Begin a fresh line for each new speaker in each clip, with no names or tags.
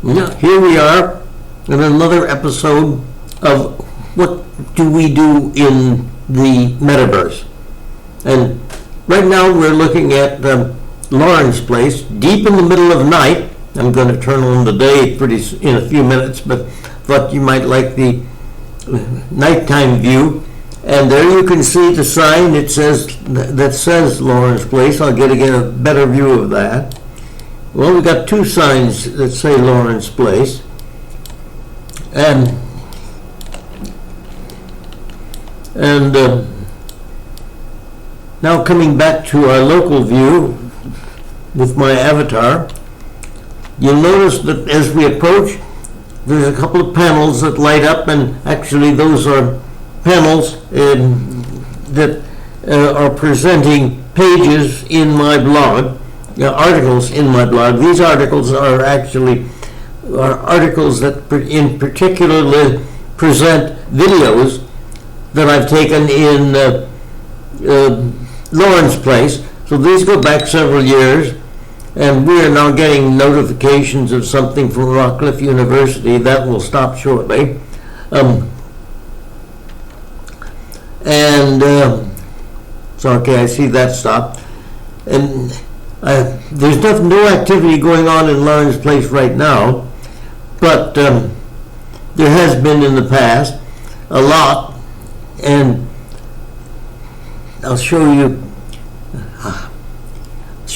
Yeah, here we are in another episode of What Do We Do in the Metaverse? And right now we're looking at Lauren's place, deep in the middle of night. I'm going to turn on the day in a few minutes, but thought you might like the nighttime view. And there you can see the sign that says Lauren's place. I'll get a better view of that. Well, we got two signs that say Lauren's place. And now coming back to our local view with my avatar, you'll notice that as we approach, there's a couple of panels that light up, and actually those are panels that are presenting pages in my blog, articles in my blog. These articles are actually articles that in particularly present videos that I've taken in Lauren's place. So these go back several years, and we are now getting notifications of something from Rockcliffe University. That will stop shortly. So okay, I see that stop. And there's no activity going on in Lauren's place right now, but there has been in the past a lot. And I'll show you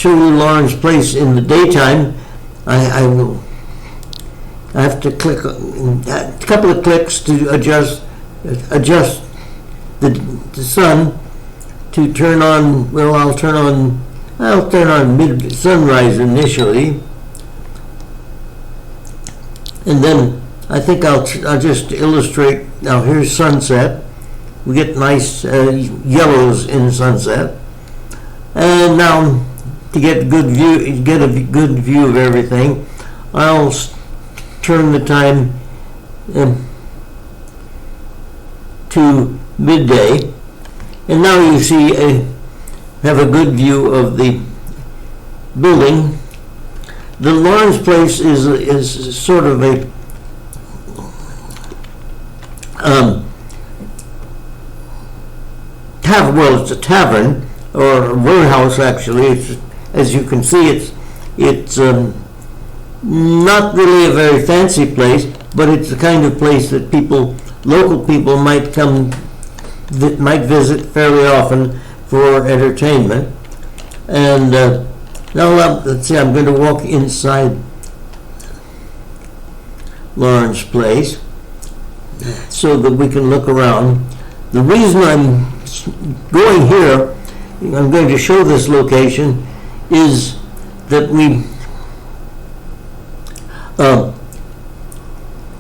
Lauren's place in the daytime. I have to click a couple of clicks to adjust the sun to turn on. Well, I'll turn on mid sunrise initially, and then I think I'll just illustrate. Now here's sunset. We get nice yellows in sunset, and now to get a good view of everything, I'll turn the time to midday, and now you see have a good view of the building. The Lauren's place is sort of a it's a tavern or a warehouse actually. As you can see, it's not really a very fancy place, but it's the kind of place that local people might visit fairly often for entertainment. And now let's see, I'm going to walk inside Lauren's place so that we can look around. The reason I'm going here, I'm going to show this location, is that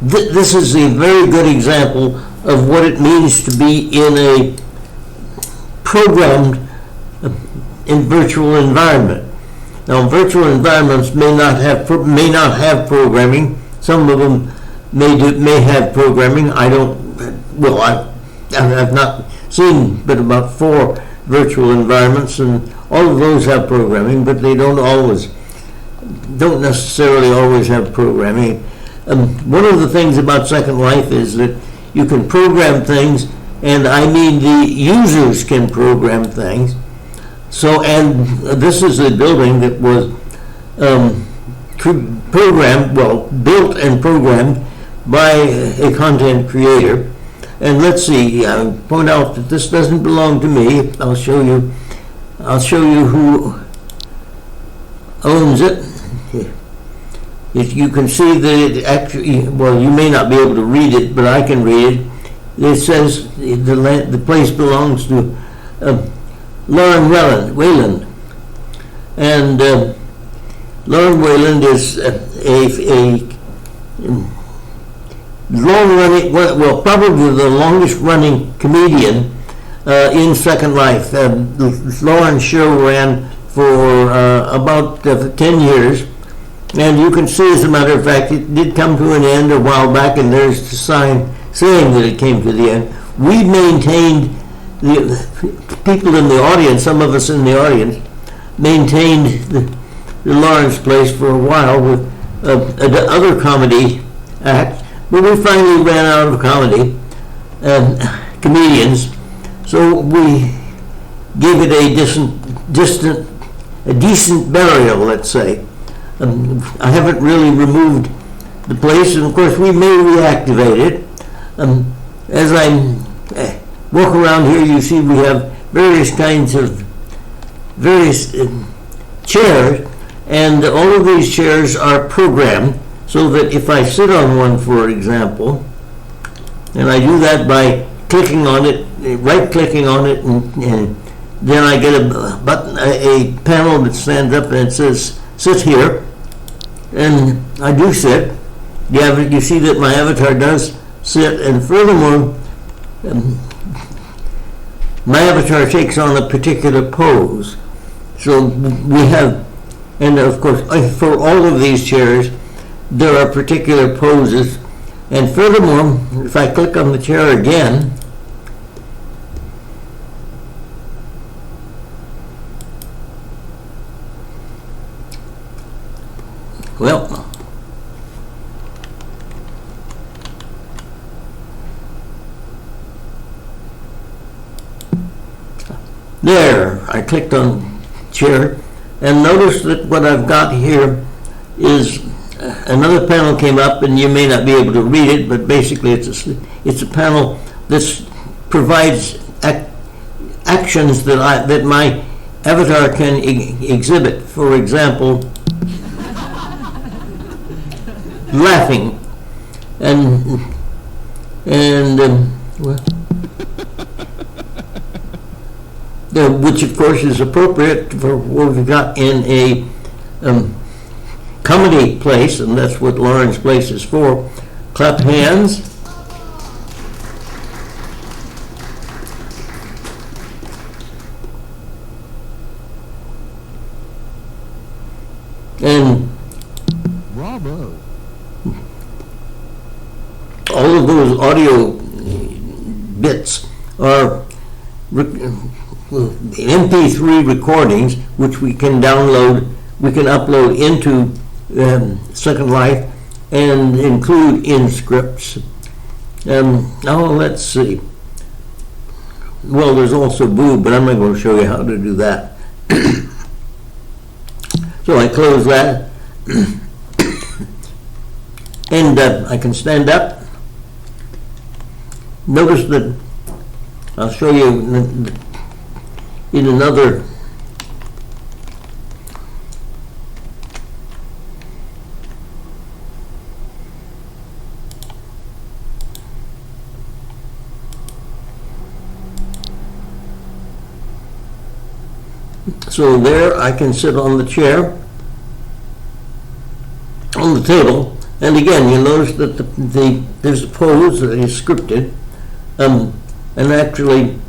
this is a very good example of what it means to be in a programmed in virtual environment. Now, virtual environments may not have programming. Some of them may have programming. I've not seen but about 4 virtual environments, and all of those have programming, but they don't necessarily always have programming. One of the things about Second Life is that you can program things, and I mean the users can program things. So, and this is a building that was built and programmed by a content creator. And let's see, point out that this doesn't belong to me. I'll show you who owns it. If you can see that it actually, well, you may not be able to read it, but I can read it. It says the place belongs to Lauren Wayland. And Lauren Wayland is a long-running, well, probably the longest-running comedian in Second Life. Lauren's show ran for about 10 years, and you can see, as a matter of fact, it did come to an end a while back, and there's the sign saying that it came to the end. We maintained, the people in the audience, some of us in the audience, maintained the Lauren's place for a while with other comedy acts, but we finally ran out of comedy comedians, so we gave it a decent burial, let's say. I haven't really removed the place, and of course we may reactivate it. As I walk around here, you see we have various kinds of chairs, and all of these chairs are programmed so that if I sit on one, for example, and I do that by clicking on it, right-clicking on it, and then I get a button, a panel that stands up and it says, sit here, and I do sit. You see that my avatar does sit, and furthermore, my avatar takes on a particular pose. So we have, and of course, for all of these chairs, there are particular poses. And furthermore, if I click on the chair again, well, there, I clicked on chair, and notice that what I've got here is another panel came up, and you may not be able to read it, but basically it's a panel that provides actions that my avatar can exhibit. For example, laughing, which of course is appropriate for what we've got in a comedy place, and that's what Lauren's place is for. Clap hands. And
bravo.
All of those audio bits are MP3 recordings, which we can download, we can upload into Second Life and include in scripts. Now let's see. Well, there's also Boo, but I'm not going to show you how to do that. So I close that, and I can stand up. Notice that I'll show you in another so there I can sit on the chair, on the table, and again you notice that there's a pose that is scripted, and actually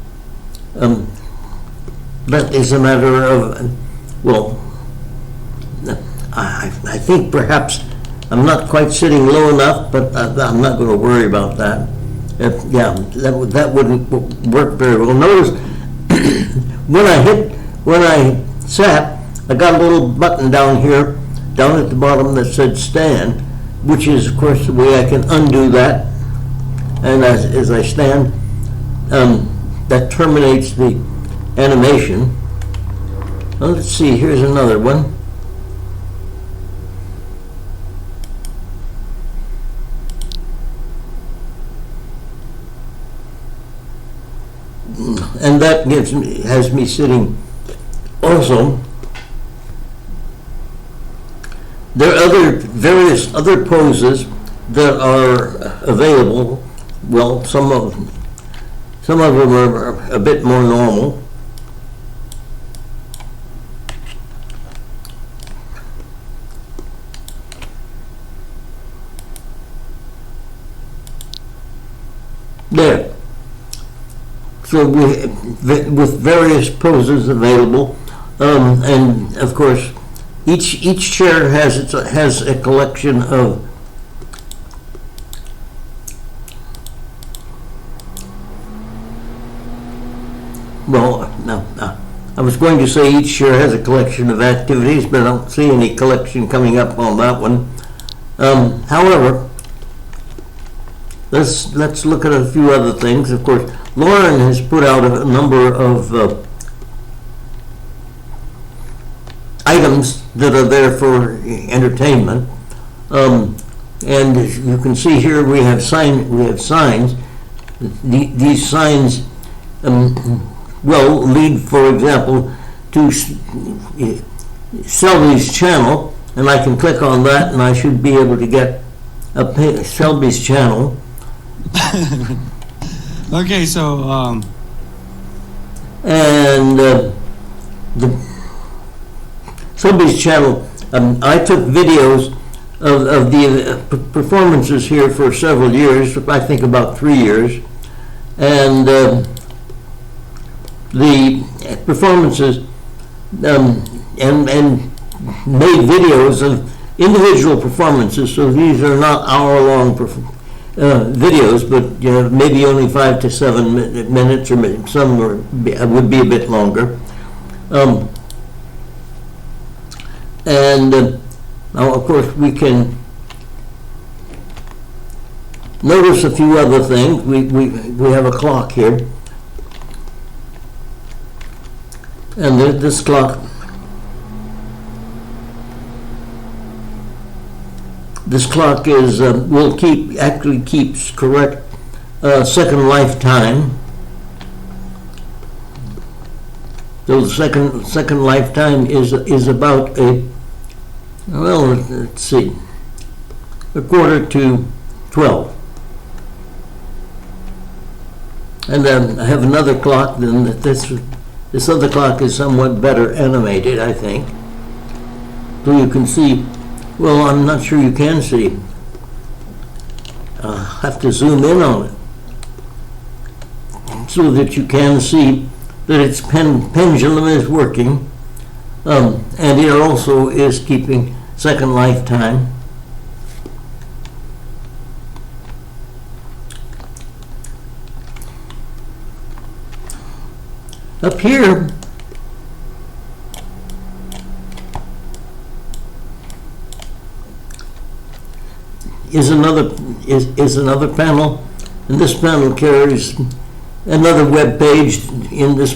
that is a matter of, well, I think perhaps I'm not quite sitting low enough, but I'm not going to worry about that. Yeah, that wouldn't work very well. Notice when I sat, I got a little button down here, down at the bottom that said stand, which is of course the way I can undo that. And as I stand, that terminates the animation. Well, let's see, here's another one. And that has me sitting also. There are various other poses that are available. Well, some of them are a bit more normal. There. So with various poses available, and of course, each chair has a collection of I was going to say each chair has a collection of activities, but I don't see any collection coming up on that one. However, let's look at a few other things. Of course, Lauren has put out a number of items that are there for entertainment, and as you can see here, we have signs. These signs will lead, for example, to Selby's channel, and I can click on that, and I should be able to get Selby's channel.
Okay, so
and the Selby's channel, I took videos of the performances here for several years, I think about 3 years, and the performances and made videos of individual performances, so these are not hour-long videos, but maybe only 5 to 7 minutes, or some would be a bit longer. And now, of course, we can notice a few other things. We have a clock here, and this clock. This clock is actually keeps correct second lifetime. So the second lifetime is about let's see, 11:45. And then I have another clock. Then this other clock is somewhat better animated, I think. So you can see. Well, I'm not sure you can see. I'll have to zoom in on it so that you can see that its pendulum is working, and it also is keeping second lifetime. Up here, is another panel, and this panel carries another web page. In this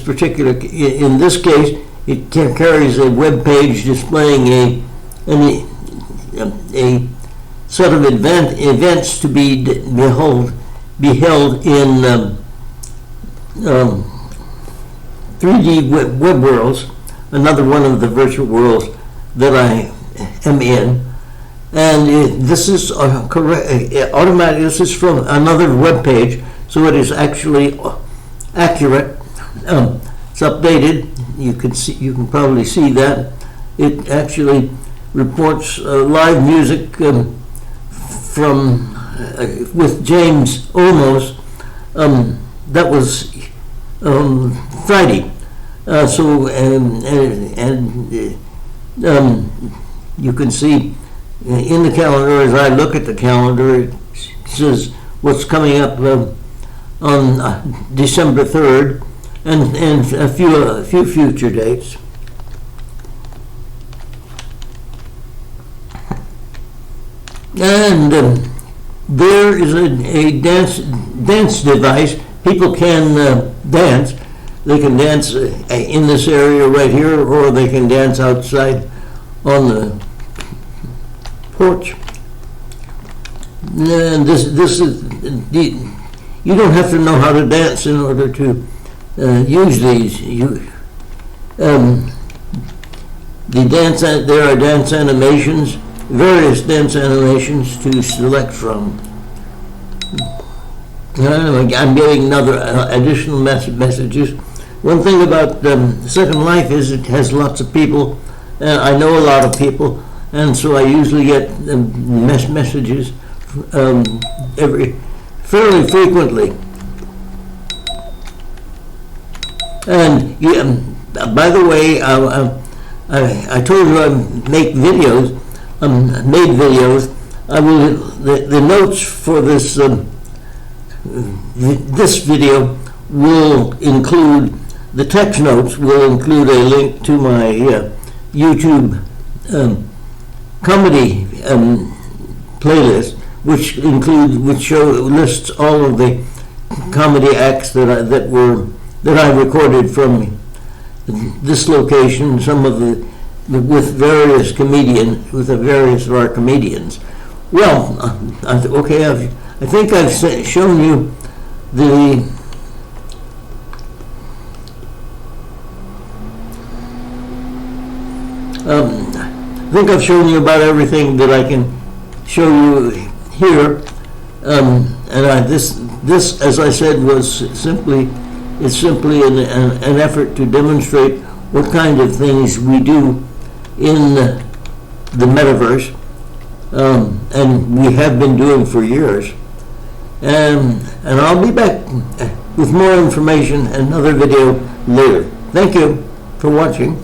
case, it carries a web page displaying a set of events to be beheld in 3D web worlds, another one of the virtual worlds that I am in. And this is automatic. This is from another web page, so it is actually accurate. It's updated. You can probably see that it actually reports live music from with James Olmos. That was Friday. You can see in the calendar, as I look at the calendar, it says what's coming up on December 3rd, and a few future dates. And there is a dance device. People can dance. They can dance in this area right here, or they can dance outside on the porch. And this is you don't have to know how to dance in order to use these. There are dance animations, various dance animations to select from. I'm getting another additional messages. One thing about Second Life is it has lots of people. I know a lot of people, and so I usually get messages fairly frequently. And by the way, I told you I make videos. Made videos. I will the notes for this this video will include the text notes. Will include a link to my YouTube comedy playlist, which lists all of the comedy acts that I recorded from this location. Some of with various of our comedians. Well, okay, I think I've shown you the I think I've shown you about everything that I can show you here. This, as I said, is simply an effort to demonstrate what kind of things we do in the metaverse, and we have been doing for years. And I'll be back with more information and another video later. Thank you for watching.